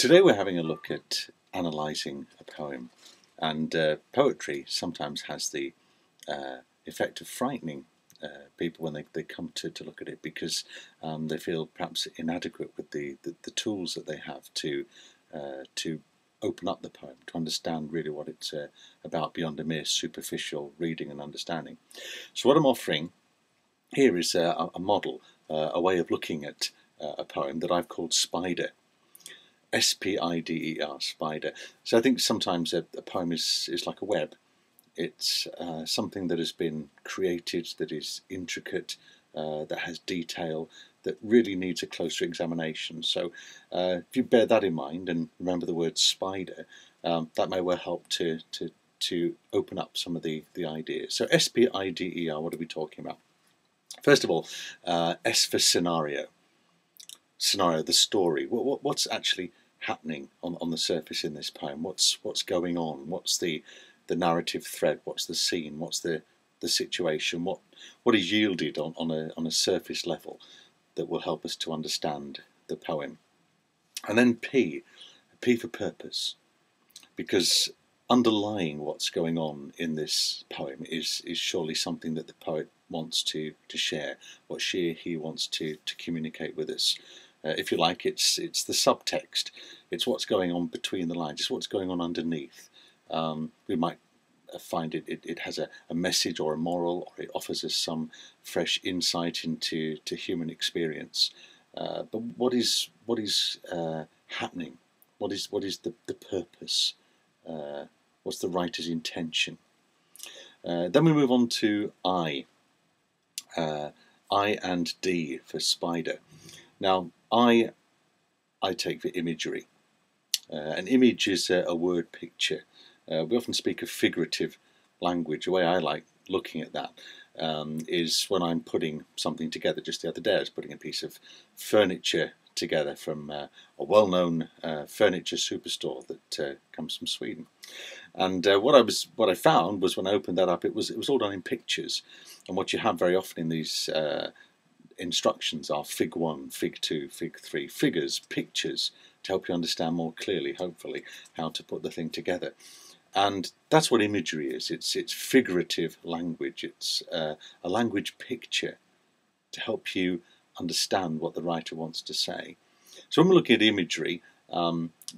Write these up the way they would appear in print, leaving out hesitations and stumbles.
Today we're having a look at analysing a poem, and poetry sometimes has the effect of frightening people when they come to look at it, because they feel perhaps inadequate with the tools that they have to open up the poem, to understand really what it's about beyond a mere superficial reading and understanding. So what I'm offering here is a model, a way of looking at a poem that I've called Spider. S-P-I-D-E-R, spider. So I think sometimes a poem is like a web. It's something that has been created, that is intricate, that has detail, that really needs a closer examination. So if you bear that in mind and remember the word spider, that may well help to open up some of the ideas. So S-P-I-D-E-R, what are we talking about? First of all, S for scenario. Scenario, the story. What's actually happening on the surface in this poem? What's going on? What's the narrative thread? What's the scene? What's the situation? What is yielded on a surface level that will help us to understand the poem? And then P for purpose, because underlying what's going on in this poem is surely something that the poet wants to share, what she or he wants to communicate with us. If you like, it's the subtext. It's what's going on between the lines. It's what's going on underneath. We might find it has a message or a moral, or it offers us some fresh insight into human experience. But what is happening? What is the purpose? What's the writer's intention? Then we move on to I and D for spider. Now, I take for imagery. An image is a word picture. We often speak of figurative language. The way I like looking at that is when I'm putting something together. Just the other day I was putting a piece of furniture together from a well-known furniture superstore that comes from Sweden. And what I found was, when I opened that up, it was all done in pictures. And what you have very often in these instructions are Fig 1, Fig 2, Fig 3, figures, pictures, to help you understand more clearly, hopefully, how to put the thing together. And that's what imagery is. It's figurative language. It's a language picture to help you understand what the writer wants to say. So when we're looking at imagery,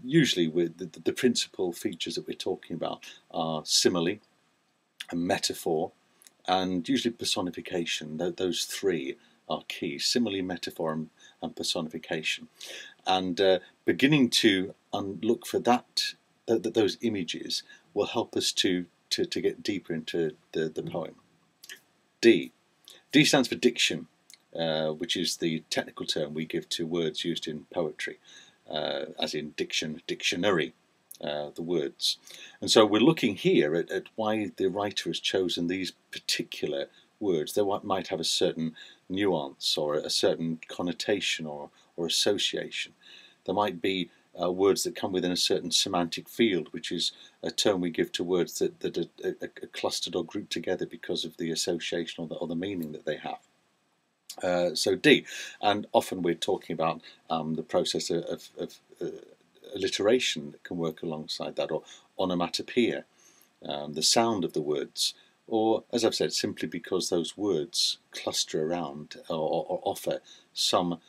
usually with the principal features that we're talking about are simile, a metaphor, and usually personification. Those three are key: simile, metaphor, and personification. And beginning to look for those images will help us to get deeper into the poem. D stands for diction, which is the technical term we give to words used in poetry, as in dictionary, the words. And so we're looking here at why the writer has chosen these particular words. They might have a certain nuance or a certain connotation or association. There might be words that come within a certain semantic field, which is a term we give to words that are clustered or grouped together because of the association or the meaning that they have. So D, and often we're talking about the process of alliteration that can work alongside that, or onomatopoeia, the sound of the words, or, as I've said, simply because those words cluster around or offer some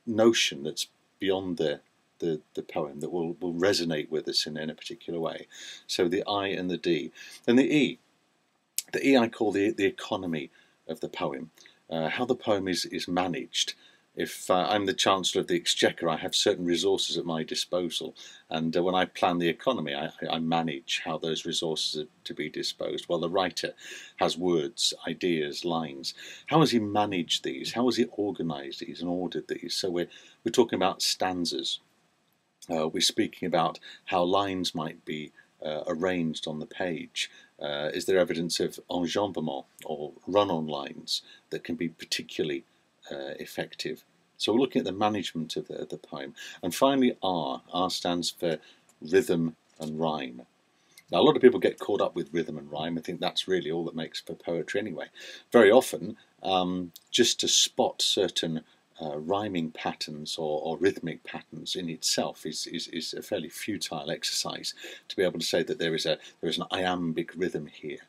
notion that's beyond the poem, that will resonate with us in a particular way. So the I and the D. And the E I call the economy of the poem, how the poem is managed. If I'm the Chancellor of the Exchequer, I have certain resources at my disposal, and when I plan the economy, I manage how those resources are to be disposed. Well, the writer has words, ideas, lines. How has he managed these? How has he organised these and ordered these? So we're talking about stanzas. We're speaking about how lines might be arranged on the page. Is there evidence of enjambment or run-on lines that can be particularly effective? So we're looking at the management of the poem. And finally, R stands for rhythm and rhyme. Now, a lot of people get caught up with rhythm and rhyme. I think that's really all that makes for poetry anyway. Very often, just to spot certain rhyming patterns or rhythmic patterns in itself is a fairly futile exercise. To be able to say that there is an iambic rhythm here,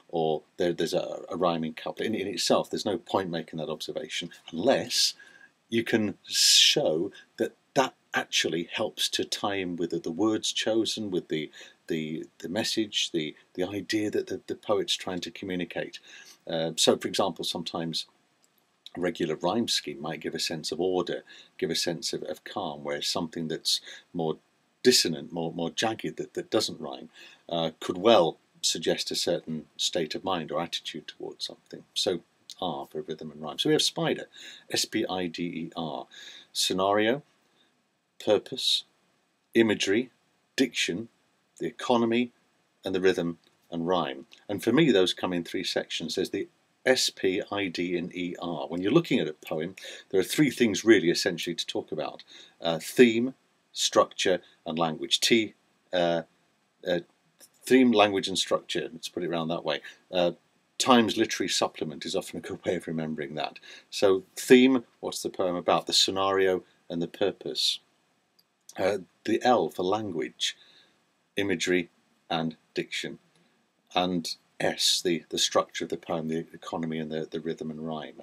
or there's a rhyming couplet in itself, there's no point making that observation unless you can show that that actually helps to tie in with the words chosen, with the message, the idea that the poet's trying to communicate. So, for example, sometimes a regular rhyme scheme might give a sense of order, give a sense of calm, whereas something that's more dissonant, more jagged, that doesn't rhyme, could well suggest a certain state of mind or attitude towards something. So R for rhythm and rhyme. So we have SPIDER, S-P-I-D-E-R. Scenario, purpose, imagery, diction, the economy, and the rhythm and rhyme. And for me, those come in three sections. There's the S, P, I, D, and E, R. When you're looking at a poem, there are three things really essentially to talk about: theme, structure, and language. Theme, language, and structure. Let's put it around that way. Times literary supplement is often a good way of remembering that. So theme, what's the poem about? The scenario and the purpose. The L for language, imagery, and diction. And S, the structure of the poem, the economy, and the rhythm and rhyme.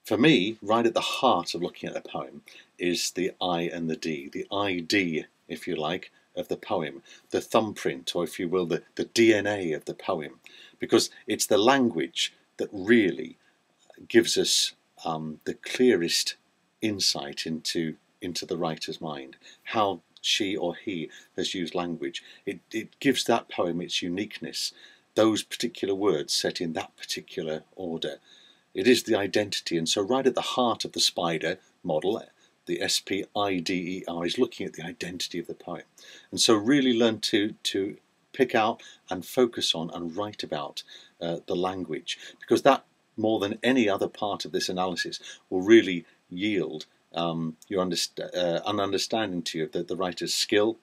For me, right at the heart of looking at a poem is the I and the D, the ID, if you like, of the poem, the thumbprint, or if you will, the DNA of the poem, because it's the language that really gives us the clearest insight into the writer's mind, how she or he has used language. It gives that poem its uniqueness, those particular words set in that particular order. It is the identity, and so right at the heart of the SPIDER model, the SPIDER, is looking at the identity of the poem. And so really learn to pick out and focus on and write about the language, because that, more than any other part of this analysis, will really yield an understanding to you of the writer's skill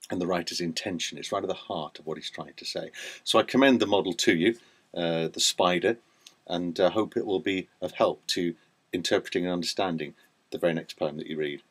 and the writer's intention. It's right at the heart of what he's trying to say. So I commend the model to you, the SPIDER, and hope it will be of help to interpreting and understanding the very next poem that you read.